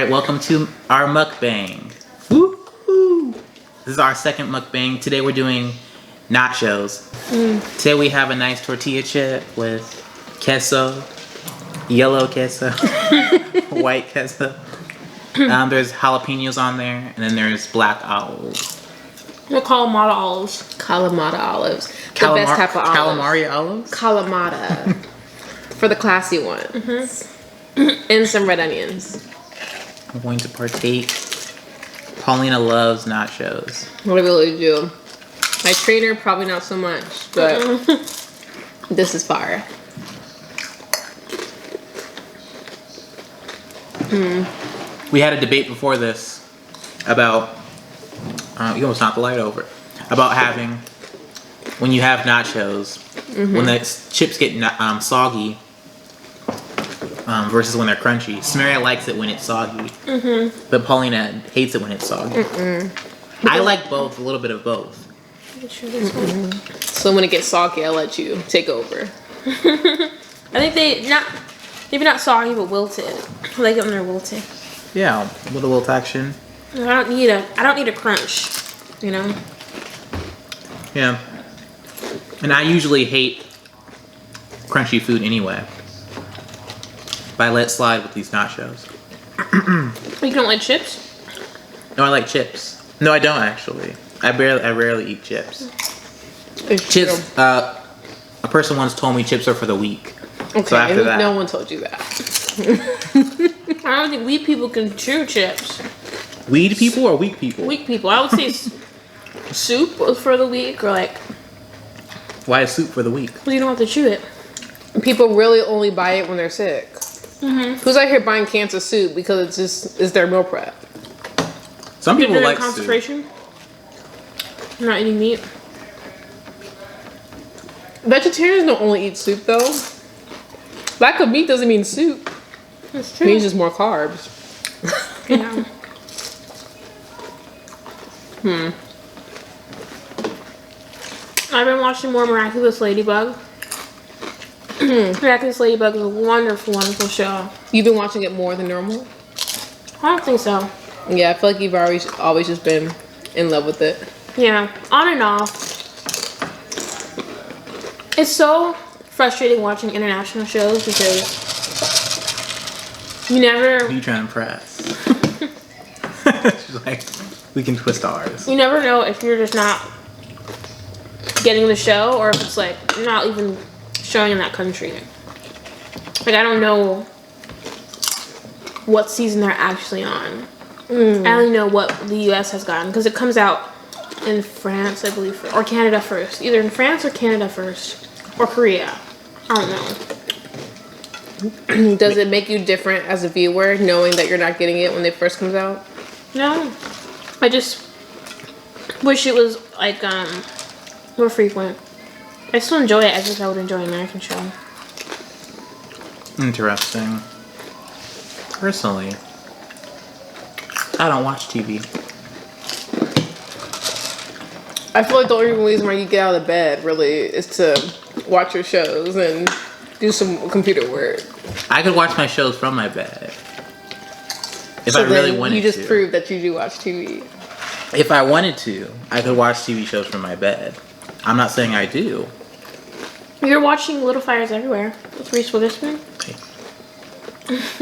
Alright, welcome to our mukbang. Woo-hoo. This is our second mukbang. Today we're doing nachos. Today we have a nice tortilla chip with queso, yellow queso, white queso. There's jalapenos on there, and then there's black olives. They're Kalamata olives. Kalamata olives. The best type of olives. Calamari olives? Kalamata. For the classy ones. And some red onions. I'm going to partake. Paulina loves nachos. What I really do. My trainer, probably not so much, but this is fire. We had a debate before this about, you almost knocked the light over, about having, when you have nachos, when the chips get soggy versus when they're crunchy. Samaria likes it when it's soggy, but Paulina hates it when it's soggy. I like both, a little bit of both. So when it gets soggy, I'll let you take over. I think maybe not soggy, but wilted. I like it when they're wilted. Yeah, with a little action. I don't need a crunch, you know? Yeah. And I usually hate crunchy food anyway. But I let slide with these nachos. You don't like chips? No, I like chips. No, I don't actually. I rarely eat chips. Chips. A person once told me chips are for the weak. Okay, so after that, no one told you that. I don't think weak people can chew chips. Weed people or weak people? Weak people. I would say soup was for the weak, or like. Why is soup for the weak? Because you don't have to chew it. People really only buy it when they're sick. Who's out here buying cans of soup because it's their meal prep? Some people You're like concentration. You're not eating meat. Vegetarians don't only eat soup though. Lack of meat doesn't mean soup. That's It true. means just more carbs. Yeah. I've been watching more Miraculous Ladybug. Miraculous Ladybug is a wonderful, wonderful show. You've been watching it more than normal? I don't think so. Yeah, I feel like you've always just been in love with it. Yeah, on and off. It's so frustrating watching international shows because you never. Who you trying to impress? She's like, we can twist ours. You never know if you're just not getting the show or if it's like not even showing in that country. Like, I don't know what season they're actually on. I only know what the US has gotten because it comes out in France, I believe, or Canada first. Either in France or Canada first, or Korea. I don't know. Does it make you different as a viewer knowing that you're not getting it when it first comes out? No, I just wish it was like more frequent. I still enjoy it as if I would enjoy an American show. Interesting. Personally, I don't watch TV. I feel like the only reason why you get out of bed really is to watch your shows and do some computer work. I could watch my shows from my bed. If So I really then wanted to. you just proved that you do watch TV. If I wanted to, I could watch TV shows from my bed. I'm not saying I do. You're watching Little Fires Everywhere with Reese Witherspoon.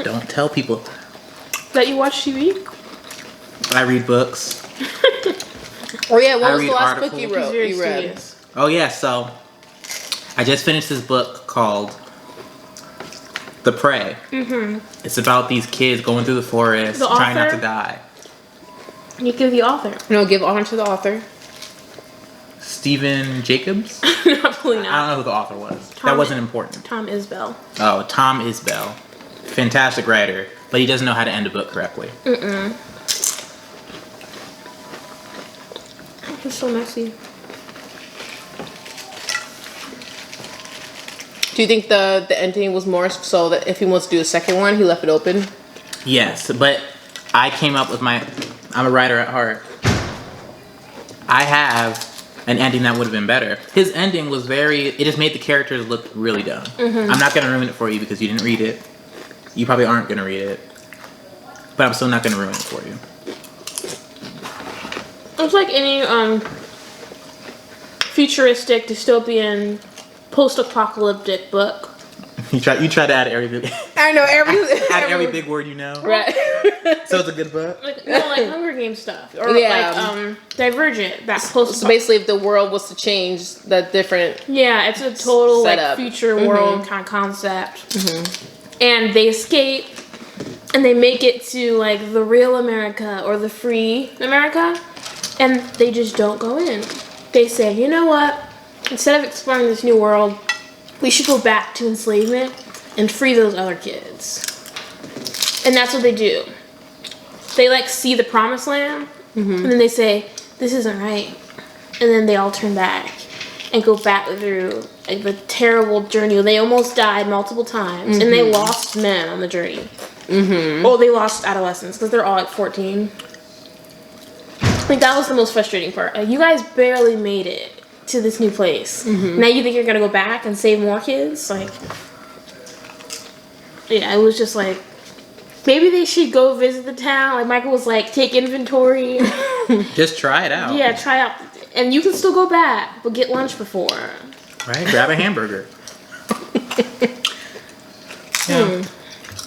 Don't tell people. That you watch TV? I read books. Oh yeah, what I was the read last book articles. you wrote? Very You read? serious. Oh yeah, so I just finished this book called The Prey. It's about these kids going through the forest, The trying not author? to die. You give the author. No, give honor to the author. Stephen Jacobs? Probably I not. don't know who the author was. That Tom- wasn't important. Tom Isbell. Oh, Tom Isbell. Fantastic writer, but he doesn't know how to end a book correctly. It's so messy. Do you think the ending was more so that if he wants to do a second one, he left it open? Yes, but I came up with I'm a writer at heart. I have an ending that would have been better. His ending was it just made the characters look really dumb. I'm not going to ruin it for you because you didn't read it. You probably aren't going to read it. but I'm still not gonna ruin it for you. It's like any futuristic, dystopian, post-apocalyptic book. You try to add every I know every big word you know. Right. So it's a good book. Like Hunger Games stuff, or Yeah. Divergent. That post. So basically, if the world was to change, that different. Yeah, it's a total setup. future world kind of concept, and they escape, and they make it to the real America or the free America, and they just don't go in. They say, you know what? Instead of exploring this new world, we should go back to enslavement and free those other kids. And that's what they do. They see the promised land, and then they say, this isn't right. And then they all turn back and go back through the terrible journey. They almost died multiple times, and they lost men on the journey. Well, they lost adolescents because they're all 14. That was the most frustrating part. You guys barely made it to this new place. Now you think you're gonna go back and save more kids? Yeah, it was just maybe they should go visit the town. Michael was take inventory. Just try it out. Yeah, try out, and you can still go back, but get lunch before. Right? Grab a hamburger. Yeah.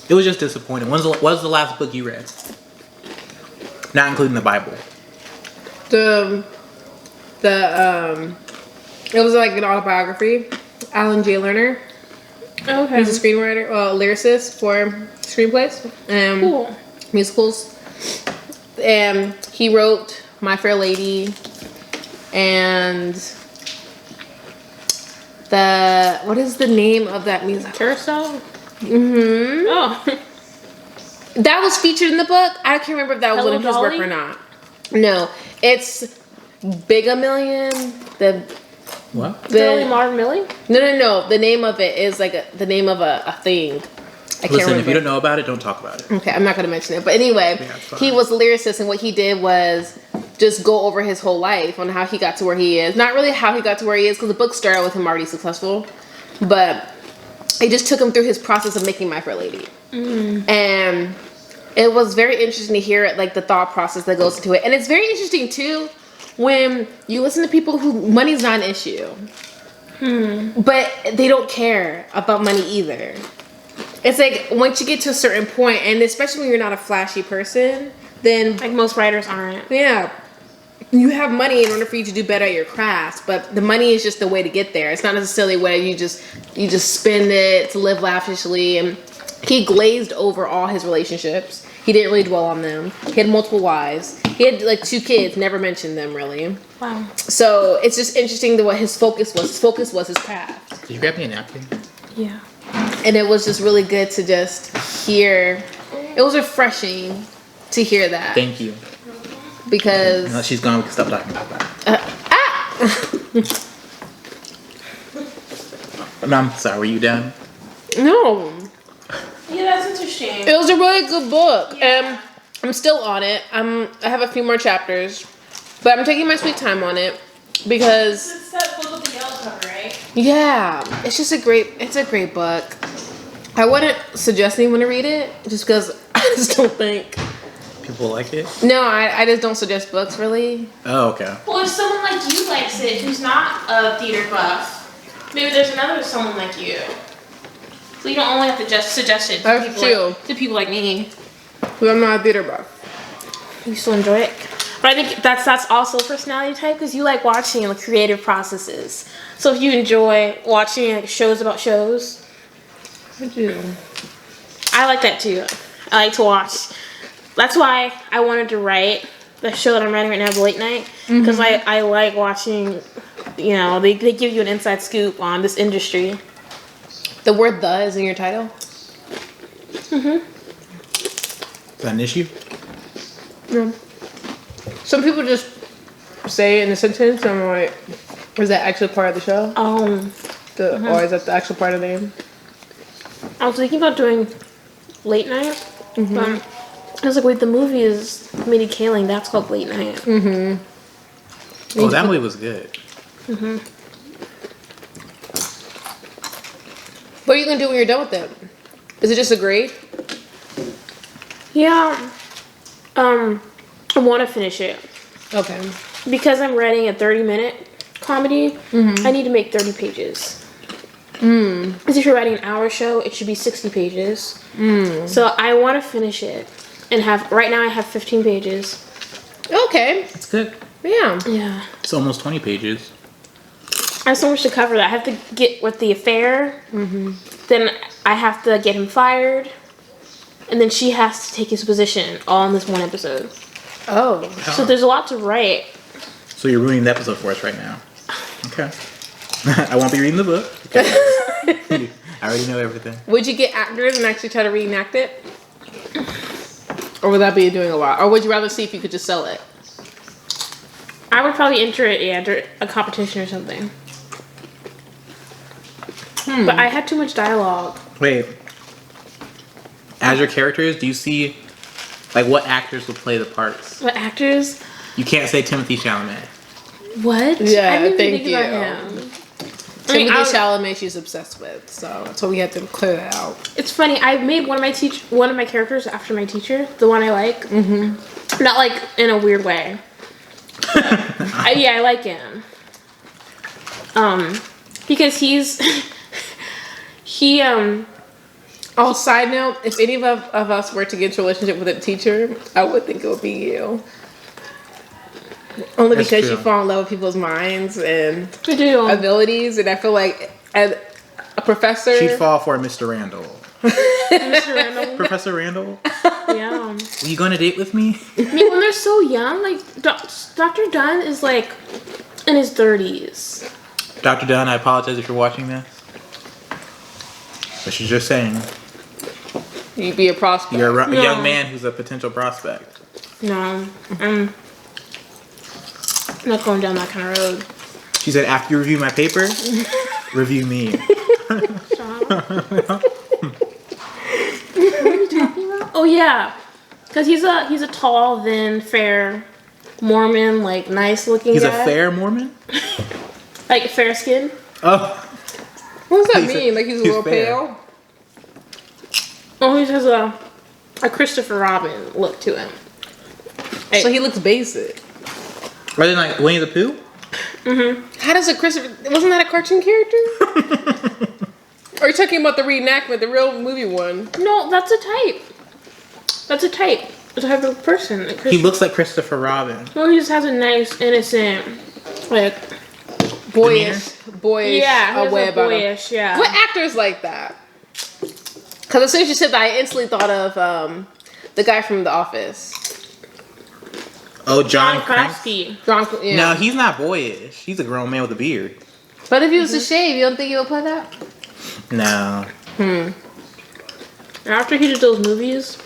It was just disappointing. What was the last book you read? Not including the Bible. It was an autobiography. Alan J. Lerner. Okay. He's a screenwriter, lyricist for screenplays and musicals. And he wrote My Fair Lady and what is the name of that music? Carousel? Oh. That was featured in the book. I can't remember if that was Hello, one of his work Dolly? or not. No, it's Big A Million. What? Billy Marvin Millie? No. The name of it is the name of a thing. I can't Listen, remember. if you don't know about it, don't talk about it. Okay, I'm not going to mention it. But anyway, Yeah, it's fine. he was a lyricist, and what he did was just go over his whole life on how he got to where he is. Not really how he got to where he is, because the book started with him already successful. But it just took him through his process of making My Fair Lady. And it was very interesting to hear the thought process that goes into it. And it's very interesting, too, when you listen to people who money's not an issue. But they don't care about money either. It's once you get to a certain point, and especially when you're not a flashy person, then Most writers aren't. yeah, you have money in order for you to do better at your craft. But the money is just the way to get there. It's not necessarily where you just spend it to live lavishly. And he glazed over all his relationships. He didn't really dwell on them. He had multiple wives. He had 2 kids. Never mentioned them really. Wow. So it's just interesting what his focus was. His focus was his craft. Did you grab me a napkin? Yeah. And it was just really good to just hear. It was refreshing to hear that. Thank you. Because Now that she's gone, we can stop talking about that. No, I'm sorry, were you done? no, Yeah, that's interesting. it was a really good book. Yeah. And I'm still on it. I have a few more chapters, but I'm taking my sweet time on it because It's that book with the yellow cover, right? yeah, it's a great book. I wouldn't suggest anyone to read it just because I just don't think. People like it? No, I just don't suggest books really. Oh, okay. Well, if someone like you likes it, who's not a theater buff, maybe there's another someone like you. So you don't only have to just suggest it to That's people true. to people like me. Because I'm not a theater buff. You still enjoy it. But I think that's also a personality type because you like watching the creative processes. So if you enjoy watching shows about shows, I do. I like that too. I like to watch. That's why I wanted to write the show that I'm writing right now, The Late Night, because I like watching. They give you an inside scoop on this industry. The word "the" is in your title. Is that an issue? Yeah. Some people just say it in a sentence, and I'm like, is that actually part of the show? Or Or is that the actual part of the name? I was thinking about doing Late Night. I was like, wait, the movie is Minnie Kaling. That's called Late Night. Oh, that movie was good. What are you gonna do when you're done with it? Is it just a grade? Yeah, I want to finish it. Okay. Because I'm writing a 30-minute comedy, I need to make 30 pages. Because if you're writing an hour show, it should be 60 pages. So I want to finish it and right now I have 15 pages. Okay. That's good. Yeah. Yeah. It's almost 20 pages. I have so much to cover that I have to get with the affair. Then I have to get him fired. And then she has to take his position all in this one episode. Oh. So there's a lot to write. So you're ruining the episode for us right now. Okay. I won't be reading the book. Okay. I already know everything. Would you get actors and actually try to reenact it? Or would that be doing a lot? Or would you rather see if you could just sell it? I would probably enter it, enter a competition or something. But I had too much dialogue. Wait. As your characters, do you see like what actors would play the parts? What actors? You can't say Timothy Chalamet. What? Yeah, I didn't thank even think about you. him. Timothy I Chalamet she's obsessed with, so we had to clear that out. It's funny. I made one of my characters after my teacher, the one I like. Not like in a weird way. I like him. Because Oh, side note, if any of us were to get into a relationship with a teacher, I would think it would be you. Only That's because true. you fall in love with people's minds and I do. abilities, and I feel like as a professor... She'd fall for Mr. Randall. Mr. Randall. Professor Randall? Yeah. Are you going on a date with me? I mean, when they're so young, like Dr. Dunn is like in his 30s. Dr. Dunn, I apologize if you're watching this. But she's just saying. You'd be a prospect. You're a No. young man who's a potential prospect. No, I'm not going down that kind of road. She said, after you review my paper, review me. Stop. What are you talking about? Oh yeah, because he's a tall, thin, fair Mormon, like nice looking He's guy. a fair Mormon? Like fair skin. Oh. What does that He's mean? Like he's a little fair. pale? Oh, he has a Christopher Robin look to him. So he looks basic. Rather than like Winnie the Pooh? How does a Christopher... Wasn't that a cartoon character? Or are you talking about the reenactment, the real movie one? No, that's a type. That's a type. The type of person. Like He looks like Christopher Robin. No, he just has a nice, innocent, like Boyish. yeah, he has way a about him. boyish, yeah. What actors like that? Because as soon as you said that, I instantly thought of the guy from The Office. Oh, John Krasinski. John, yeah. No, he's not boyish. He's a grown man with a beard. But if he was to shave, you don't think he would play that? No. After he did those movies,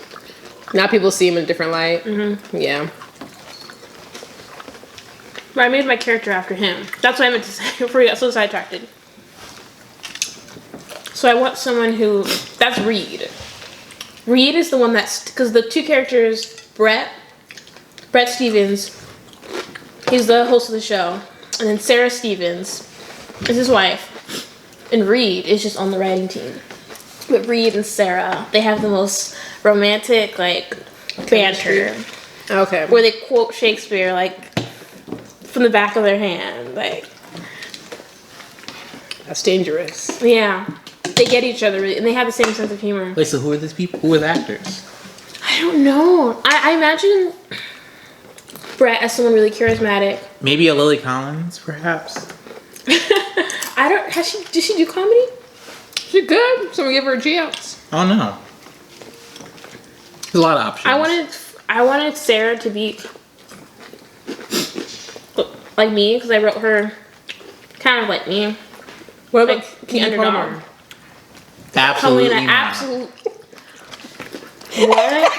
Now people see him in a different light. Yeah. but I made my character after him. That's what I meant to say before we got so sidetracked. So I want someone who, that's Reed. Reed is the one because the two characters, Brett Stevens, he's the host of the show. And then Sarah Stevens is his wife. And Reed is just on the writing team. But Reed and Sarah, they have the most romantic, like, banter. Okay. Where they quote Shakespeare, like, from the back of their hand. Like, That's dangerous. yeah. They get each other, and they have the same sense of humor. Wait, so who are these people? Who are the actors? I don't know. I imagine Brett as someone really charismatic. Maybe a Lily Collins, perhaps? Did she do comedy? She good. Someone give her a G-outs. Oh, no. There's a lot of options. I wanted Sarah to be like me, because I wrote her kind of like me. What about Like, the Kiki underdog. Palmer? Absolutely Paulina, not. What?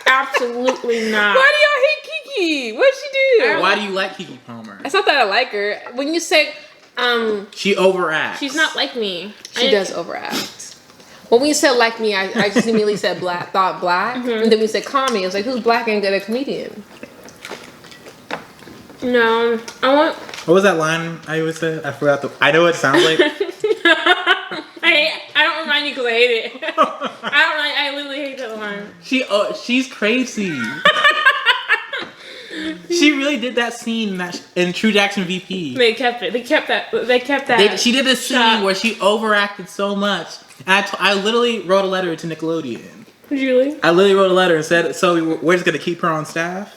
Absolutely not. Why do y'all hate Kiki? What'd she do? Why do you like Kiki Palmer? It's not that I like her. When you say, She overacts. She's not like me. she does overact. Well, when you said like me, I just immediately said thought black. And then when you said comedy, I was like, who's black and good at comedian? No, I want. What was that line I always said? I forgot I know what it sounds like. I don't remind you because I hate it. I literally hate that line. She's crazy. She really did that scene in True Jackson VP. They kept it. They kept that. She did this scene shot. where she overacted so much. And I literally wrote a letter to Nickelodeon. Julie? I literally wrote a letter and said, so we're just going to keep her on staff?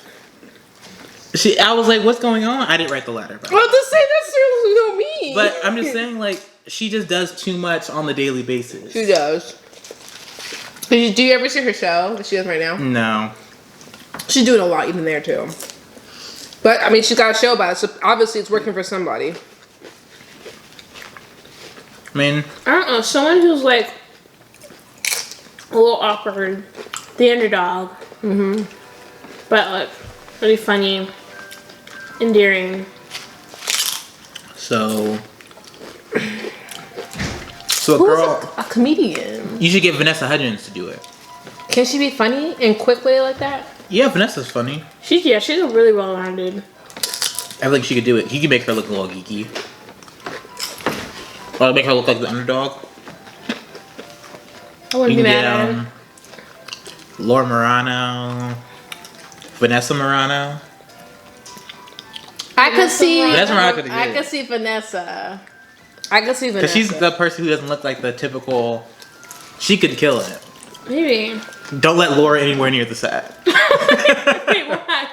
I was like, what's going on? I didn't write the letter. Bro. Well, to say that's seriously no me. But I'm just saying, like, she just does too much on the daily basis. She does. Do you ever see her show that she has right now? No. She's doing a lot even there too. But I mean, she's got a show about it, so obviously it's working for somebody. I mean, I don't know. Someone who's like a little awkward, the underdog, but like really funny, endearing. so a girl, A comedian. you should get Vanessa Hudgens to do it. Can she be funny and quickly like that? Yeah, Vanessa's funny. She's a really well-rounded. I think she could do it. He could make her look a little geeky. Or make her look like the underdog. I wouldn't You be can mad get at her. Laura Marano, Vanessa Marano. I could see. Vanessa Marano could I get could it. see Vanessa. I could see Vanessa. Because she's the person who doesn't look like the typical. She could kill it. Maybe. Don't let Laura anywhere near the set. Wait, what?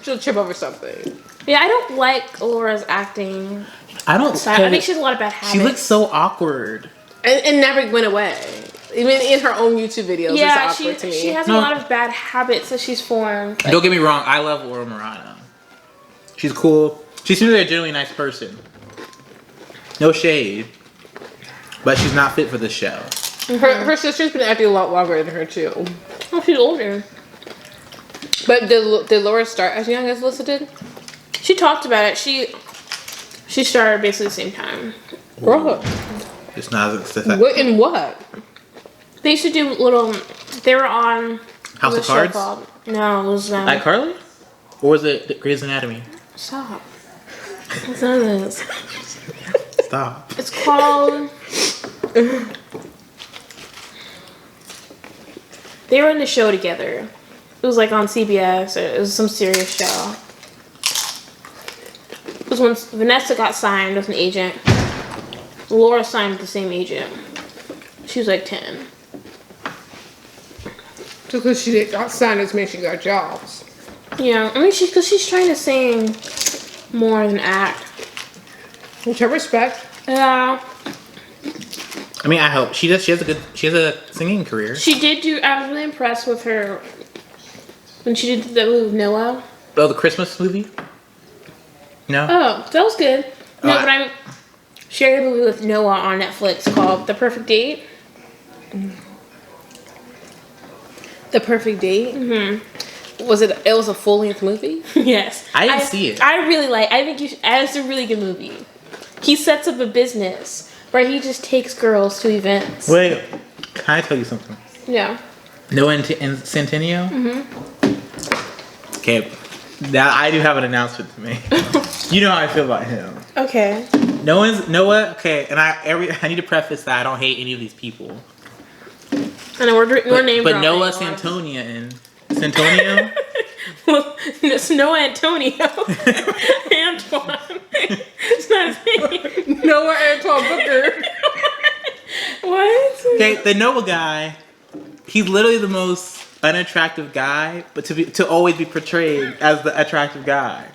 She'll trip over something. Yeah, I don't like Laura's acting. I don't. I think she has a lot of bad habits. She looks so awkward. And never went away. Even in her own YouTube videos, Yeah, it's awkward to me. she has a lot of bad habits that she's formed. Don't get me wrong. I love Laura Marano. She's cool. She seems like a genuinely nice person. No shade. But she's not fit for this show. Her sister's been acting a lot longer than her too. Oh, she's older. But did Laura start as young as Alyssa did? She talked about it. She started basically the same time. Bro, It's not. what in what? They used to do little. They were on House of what was the show Cards? called? No, it was iCarly? Or was it Grey's Anatomy? Stop. It's none of this. Stop. It's called. They were in the show together. It was like on CBS. It was some serious show. It was when Vanessa got signed with an agent. Laura signed with the same agent. She was like 10. Just because she got signed doesn't mean she got jobs. Yeah, I mean, because she's trying to sing more than act. Which I respect. Yeah. I mean, I hope she has a singing career. She did do. I was really impressed with her when she did the movie with Noah. Oh, the Christmas movie? No. Oh, that was good. No, Oh, but she had a movie with Noah on Netflix called The Perfect Date. The Perfect Date? Mm-hmm. Was it? It was a full-length movie? Yes. I didn't see it. I really like. I think you should. It's a really good movie. He sets up a business where he just takes girls to events. Wait, can I tell you something? Yeah. Noah and Centennial? Mm-hmm. Okay, now I do have an announcement to make. You know how I feel about him. Okay. Noah, okay, and I need to preface that I don't hate any of these people. I know we're name But dropping Noah a lot. Santonia and Santonio? Well, it's Noah Antonio. Antoine. It's not his name. Noah Antoine Booker. What? Okay, the Noah guy, he's literally the most unattractive guy, but to always be portrayed as the attractive guy.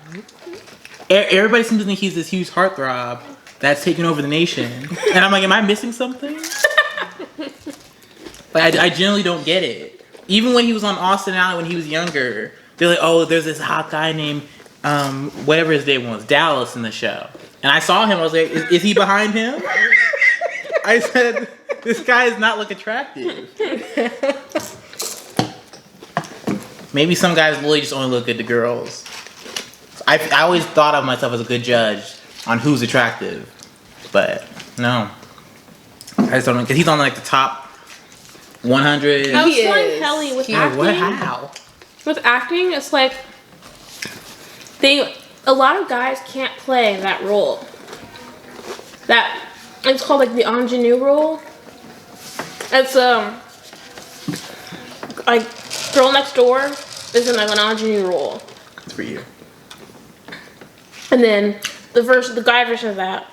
Everybody seems to think he's this huge heartthrob that's taking over the nation. And I'm like, am I missing something? Like, I genuinely don't get it. Even when he was on Austin Alley when he was younger, they're like, oh, there's this hot guy named, whatever his name was, Dallas in the show. And I saw him, I was like, is he behind him? I said, this guy does not look attractive. Maybe some guys really just only look good to girls. I always thought of myself as a good judge on who's attractive. But, no. I just don't know, because he's on like the top 100. I was He telling is. Kelly with Like, acting. what? How? With acting, it's like a lot of guys can't play that role. That it's called like the ingenue role. It's like Girl Next Door is in like an ingenue role. It's for you. And then the guy version of that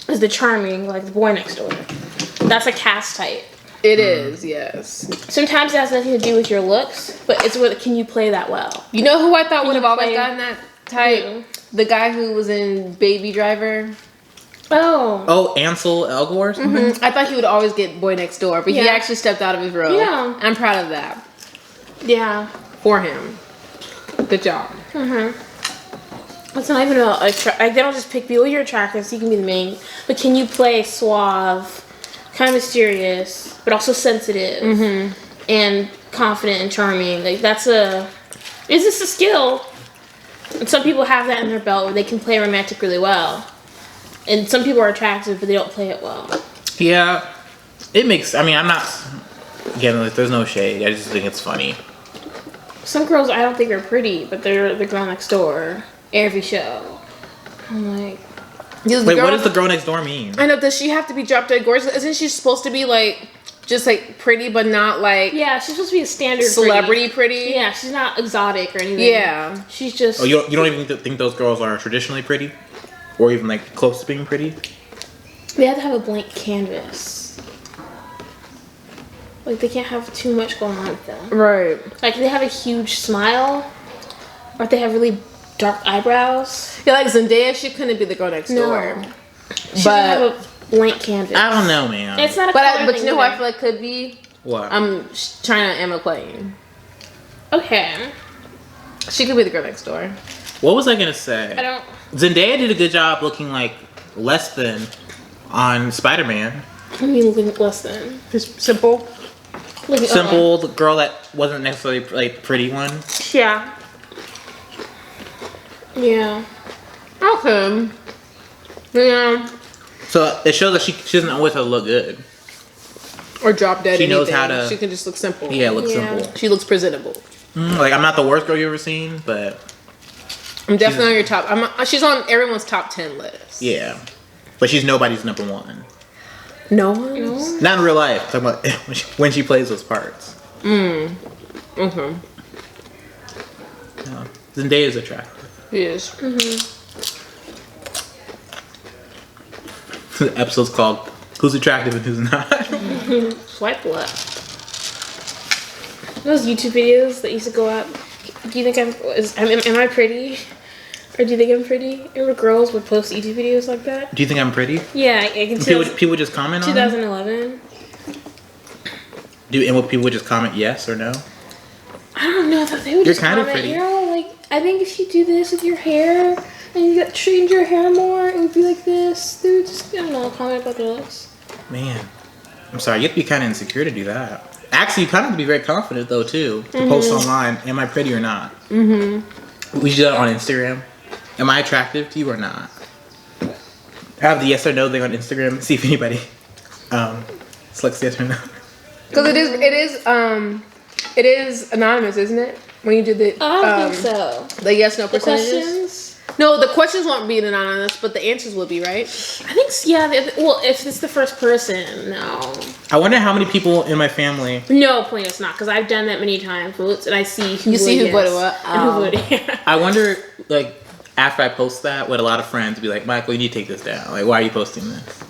is the charming, like the boy next door. That's a cast type. It is, yes. Sometimes it has nothing to do with your looks, but it's what can you play that well? You know who I thought would have you always play- gotten that type? Who? The guy who was in Baby Driver. Oh. Oh, Ansel Elgort or something? I thought he would always get Boy Next Door, but he Yeah. actually stepped out of his role. Yeah. I'm proud of that Yeah. for him. Good job. It's not even about like they don't just pick people. You're attractive, so you can be the main. But can you play suave, kind of mysterious, but also sensitive and confident and charming? Like is this a skill? And some people have that in their belt where they can play romantic really well. And some people are attractive, but they don't play it well. Yeah. It makes, I mean, I'm not, again, like, there's no shade. I just think it's funny. Some girls I don't think are pretty, but they're the girl next door every show. I'm like, Wait, Wait, what does the girl next door mean? I know. Does she have to be drop dead gorgeous? Isn't she supposed to be like just like pretty, but not like yeah, she's supposed to be a standard celebrity pretty? Yeah, she's not exotic or anything. Yeah. She's just. Oh, you don't even think those girls are traditionally pretty? Or even like close to being pretty? They have to have a blank canvas. Like they can't have too much going on with them. Right. Like they have a huge smile, or if they have really dark eyebrows. Yeah, like Zendaya, she couldn't be the girl next door. She But doesn't have a blank canvas. I don't know, man. It's not a but color you thing know who I either. feel like could be? What? China Emma Clayton. Okay. She could be the girl next door. What was I gonna say? I don't. Zendaya did a good job looking like less than on Spider-Man. I mean, looking less than. Just simple. Looking, Simple, the girl that wasn't necessarily like pretty one. Yeah. Yeah. Okay. Yeah. So it shows that she doesn't always have to look good. Or drop dead. She knows anything. how to- She can just look simple. Yeah, look Yeah. simple. She looks presentable. Like I'm not the worst girl you've ever seen, but I'm definitely on your top. She's on everyone's top 10 list. yeah. But she's nobody's number one. No one. Not in real life. I'm talking about when she plays those parts. Okay. No. Zendaya's attractive. Yes. The episode's called "Who's Attractive and Who's Not." Swipe left. Those YouTube videos that used to go up. Do you think am I pretty? Or do you think I'm pretty? Remember girls would post YouTube videos like that? Do you think I'm pretty? Yeah, I can tell. People just comment on it? 2011. Would people just comment yes or no? I don't know. I thought they would You're just kind of comment, pretty. you know, like, I think if you do this with your hair and you got straightened your hair more, it would be like this. They would just, I don't know, comment about their looks. Man, I'm sorry. You have to be kind of insecure to do that. Actually, you kind of have to be very confident though too to post online. Am I pretty or not? We should do that on Instagram. Am I attractive to you or not? Have the yes or no thing on Instagram. See if anybody selects yes or no. Because it is anonymous, isn't it? When you do the I don't think so. the yes no The percentages. questions? No, the questions won't be anonymous, but the answers will be, right? I think, yeah, well, if it's the first person, no. I wonder how many people in my family. No, plain it's not, because I've done that many times, votes, and I see who You see who voted what? and who voted yeah. I wonder, like, after I post that, would a lot of friends be like, "Michael, you need to take this down. Like, why are you posting this?"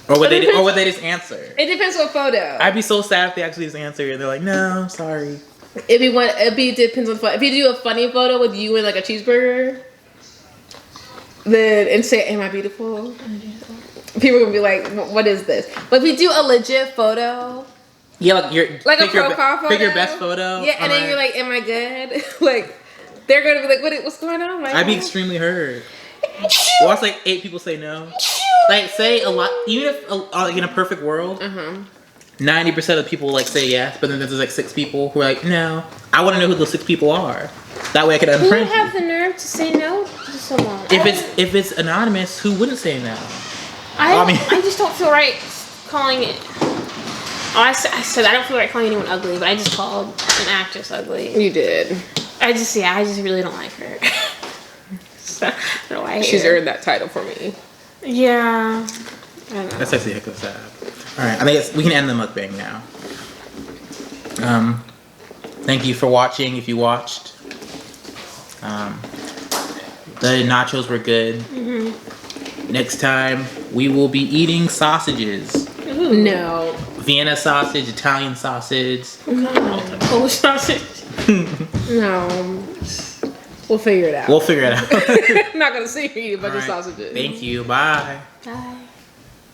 Or would they just answer? It depends what photo. I'd be so sad if they actually just answer and they're like, "No, sorry." It depends on the photo. If you do a funny photo with you and like a cheeseburger, then and say, "Am I beautiful?" People are gonna be like, "What is this?" But if you do a legit photo, Yeah, like like a profile photo, pick your best photo. yeah, and then you're like, "Am I good?" Like they're gonna be like, "What's going on?" Like, I'd be extremely hurt. Watch like 8 people say no. Like say a lot, even if like in a perfect world, 90% of people like say yes, but then there's like 6 people who are like no. I want to know who those 6 people are. That way I can Who would unfriend have you. the nerve to say no to someone? If it's anonymous, who wouldn't say no? I just don't feel right calling it. Oh, I said I don't feel right calling anyone ugly, but I just called an actress ugly. you did. I just really don't like her. So, I don't know why I hate She's her. earned that title for me. Yeah. I don't know. That's actually heck of sad. All right, I think we can end the mukbang now. Thank you for watching. If you watched, The nachos were good. Next time, we will be eating sausages. No. Vienna sausage, Italian sausage. Polish sausage. No. We'll figure it out. We'll figure it out. I'm not gonna sit here and eat a bunch of All right. sausages. Thank you. Bye. Bye.